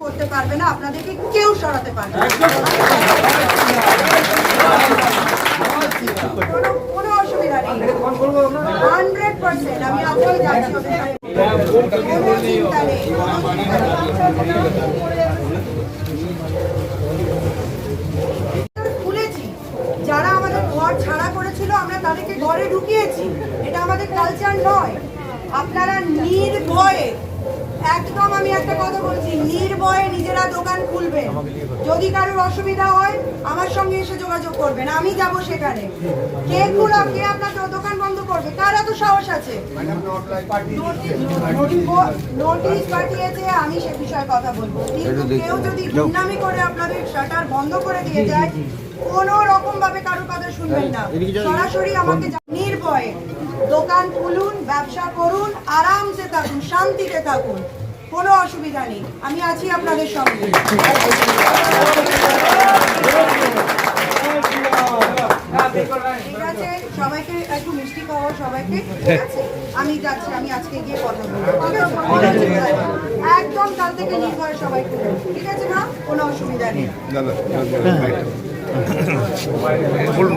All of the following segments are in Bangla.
করতে পারবে না, আপনাদেরকে কেউ সরাতে পারবে না। কোনো অসুবিধা নেই, 100%। আমি আজকেই যাচ্ছি ওদের সাথে, কোনো চিন্তা নেই। খুলেছি, যারা আমাদের ঘর ছাড়া করেছিল আমরা তাদেরকে ঘরে ঢুকিয়েছি। এটা আমাদের কালচার নয়। আপনারা নির্ভয়ে, একদম আমি একটা কথা বলছি, নির্ভয়ে নিজেরা দোকান খুলবেন। যদি কারোর অসুবিধা হয় আমার সঙ্গে এসে যোগাযোগ করবেন, আমি যাব সেখানে। কে আপনার দোকান বন্ধ করবে? কার এত সাহস আছে? নোটিশ পাঠিয়েছে, আমি সে বিষয়ে কথা বলবো। কিন্তু কেউ যদি গুন্ডামি করে আপনাদের শাটার বন্ধ করে দিয়ে যায়, কোনো রকম ভাবে কারোর কথা শুনবেন না। সরাসরি আমাকে নির্ভয়ে দোকান খুলুন, ব্যবসা করুন, আরামসে থাকুন, শান্তিতে থাকুন, কোনো অসুবিধা নেই। আমি আছি আপনাদের সঙ্গে। ঠিক আছে, সবাইকে একটু মিষ্টি খাওয়া, সবাইকে। ঠিক আছে, আমি যাচ্ছি, আমি আজকে গিয়ে কথা বলবো। ঠিক আছে, একদম কাল থেকে নির্ভয় সবাই করুন। ঠিক আছে না, কোনো অসুবিধা নেই।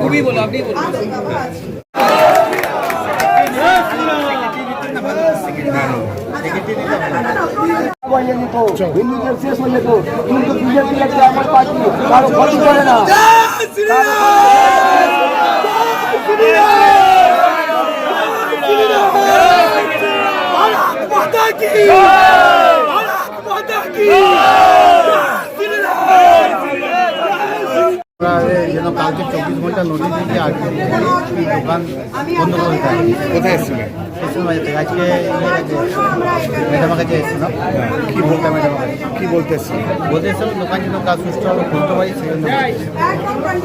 খুবই বলো, আপনি বলুন। আছি বাবা, আছি। হিন্দুদের শেষ হয়ে যেত, কিন্তু বিজেপি একটা আমার পার্টি কারো ক্ষতি করে না। যেন কালকে 24 ঘন্টা নোটিশ দিয়েছে, আজকে দোকান বন্ধ করে দেয়। কোথায় এসেছিলেন? আজকে ম্যাডামের কাছে এসেছিলাম। কী বলতে ম্যাডামের কাছে কী বলতে এসেছিলাম? বলতে এসেছিলাম দোকান যেন কাজ সুষ্ঠুভাবে খুলতে পারি, সেই জন্য।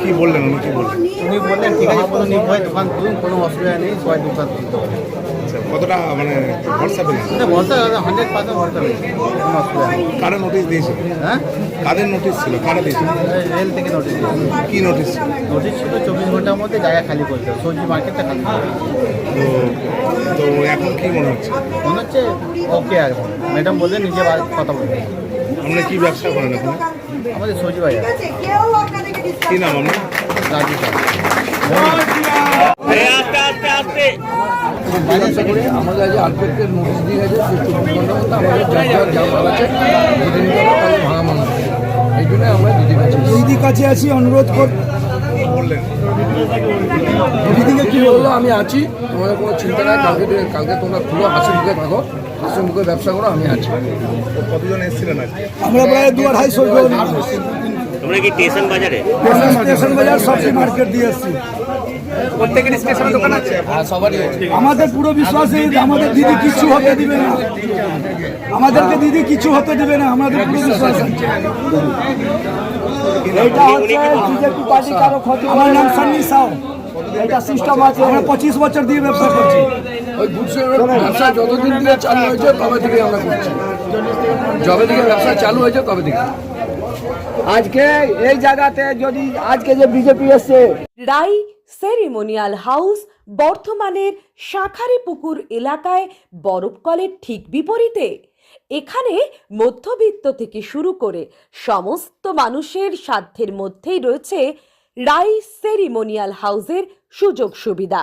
কী বললেন উনি? কী বললেন? উনি বললেন ঠিক আছে, কোনো নির্ভয় দোকান খুলুন, কোনো অসুবিধা নেই, সবাই দোকান খুলতে পারে। কতটা মানে ভরসা পেলেন? ভরসা 100% ভরসা পেয়েছে, কোনো অসুবিধা নেই। কারা নোটিশ দিয়েছিল? হ্যাঁ, কাদের নোটিশ ছিল? কারা দিয়েছিল? রেল থেকে নোটিশ দিয়েছে। কি নোটিশ? নোটিশ ছিল 24 ঘন্টার মধ্যে জায়গা খালি করতে হবে, সবজি মার্কেটটা খালি করতে হবে। তো এখন কি মনে হচ্ছে? মনে হচ্ছে ওকে, আর ম্যাডাম বললেন নিজে কথা বলবেন। আপনি কি ব্যবসা করেন এখন? আমাদের সবজি বাজার। কি নাম আপনার? রাজু স্যার। আমাদের কাছে আলপেটের নোটিশ দিয়ে গেছে, 24 ঘন্টার মধ্যে আমাদের যা মাল আছে দুদিন তাহলে ভাঙা মাল আছে। এই জন্য আমরা দিদির কাছে আছি, অনুরোধ কর। বললেন দিদিকে কি বললো, আমি আছি, তোমাদের কোনো চিন্তা নাই, কালকে তোমরা খুলো, হাসি মুখে থাকো, হাসি মুখে ব্যবসা করো, আমি আছি। কতজন এসেছিলেন আজকে? আমরা প্রায় 2-250 জন। তোমরা কি স্টেশন বাজারে? স্টেশন বাজার সবজি মার্কেট দিয়ে এসছি। প্রত্যেকের স্টেশনে দোকান আছে? হ্যাঁ, সবারই আছে। আমাদের পুরো বিশ্বাস আমাদের দিদি কিছু হতে দিবে না, আমাদেরকে দিদি কিছু হতে দিবে না, আমাদের পুরো বিশ্বাস আছে। এইটা হচ্ছে বিজেপি পার্টি কারো ক্ষতি। আমার নাম সান্নি সাউ। এটা সিস্টেম আছে, আমরা 25 বছর দিয়ে ব্যবসা করছি। ওই ব্যবসা যতদিন থেকে চালু হয়েছে তবে থেকে আমরা করছি, যবে থেকে ব্যবসা চালু হয়েছে তবে থেকে। আজকে এই জায়গাতে যদি আজকে যে বিজেপি এসছে, রাই সেরিমোনিয়াল হাউস বর্ধমানের শাঁখারীপুকুর এলাকায় বরফকলের ঠিক বিপরীতে। এখানে মধ্যবিত্ত থেকে শুরু করে সমস্ত মানুষের সাধ্যের মধ্যেই রয়েছে রাই সেরিমোনিয়াল হাউসের সুযোগ সুবিধা।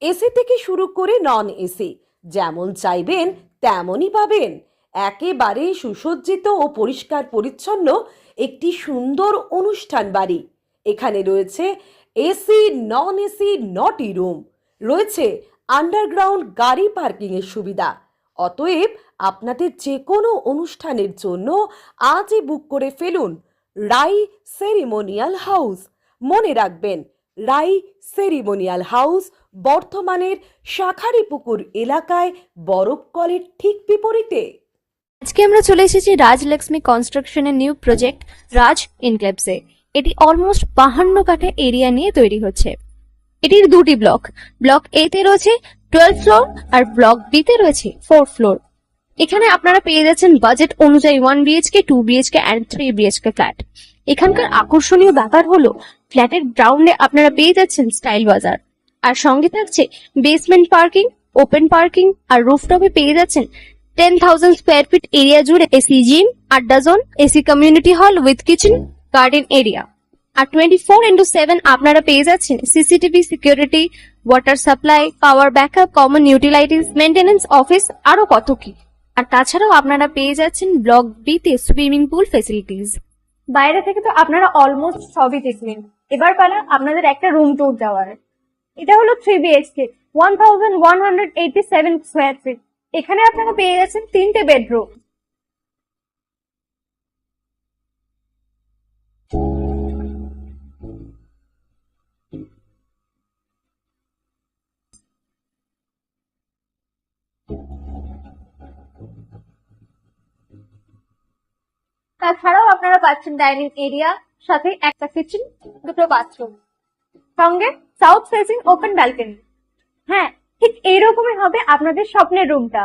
এসি থেকে শুরু করে নন এসি, যেমন চাইবেন তেমনই পাবেন। একেবারে সুসজ্জিত ও পরিষ্কার পরিচ্ছন্ন একটি সুন্দর অনুষ্ঠান বাড়ি। এখানে রয়েছে এসি, নন এসি, নটি রুম, রয়েছে আন্ডারগ্রাউন্ড গাড়ি পার্কিংয়ের সুবিধা। অতএব আপনাদের যে কোনো অনুষ্ঠানের জন্য আজই বুক করে ফেলুন রাই সেরিমোনিয়াল হাউস। মনে রাখবেন, রাই সেরিমোনিয়াল হাউস বর্ধমানের শাঁখারীপুকুর এলাকায় বরফকলের ঠিক বিপরীতে। আজকে আমরা চলে এসেছি রাজলক্ষ্মী কনস্ট্রাকশনের নিউ প্রজেক্ট রাজ ইনক্লেভসে। এটি অলমোস্ট 52 কাঠা এরিয়া নিয়ে তৈরি হচ্ছে। এটির দুটি ব্লক, ব্লক এ তে রয়েছে 12 ফ্লোর আর ব্লক বি তে রয়েছে 4 ফ্লোর। এখানে আপনারা পেয়ে যাচ্ছেন বাজেট অনুযায়ী 1 BHK, 2 BHK and 3 BHK flat. এখানকার আকর্ষণীয় ব্যাপার হলো ফ্ল্যাটের গ্রাউন্ডে আপনারা পেয়ে যাচ্ছেন স্টাইল বাজার, আর সঙ্গে থাকছে বেসমেন্ট পার্কিং, ওপেন পার্কিং, আর রুফটপে পেয়ে যাচ্ছেন 10,000 স্কোয়ার ফিট এরিয়া জুড়ে এসি জিম, আড্ডা zone, AC community hall with kitchen, garden area. আর 24/7 আপনারা পেয়ে যাচ্ছেন CCTV security, water supply, power backup, common utilities, maintenance office, আরো কত কি। আর তাছাড়াও আপনারা পেয়ে যাচ্ছেন ব্লক বি তে সুইমিং পুল ফেসিলিটিস। বাইরে থেকে তো আপনারা অলমোস্ট সবই দেখলেন, এবার পালা আপনাদের একটা রুম ট্যুর দেওয়ার। এটা হলো 3 BHK, 1187 স্কোয়ার ফিট। এখানে আপনারা পেয়ে যাচ্ছেন 3টে বেডরুম। তাছাড়াও আপনারা পাচ্ছেন ডাইনিং এরিয়া, সাথে একটা কিচেন, দুটো বাথরুম, সঙ্গে সাউথ ফেসিং ওপেন ব্যালকনি। হ্যাঁ, ঠিক এইরকমই হবে আপনাদের স্বপ্নের রুমটা।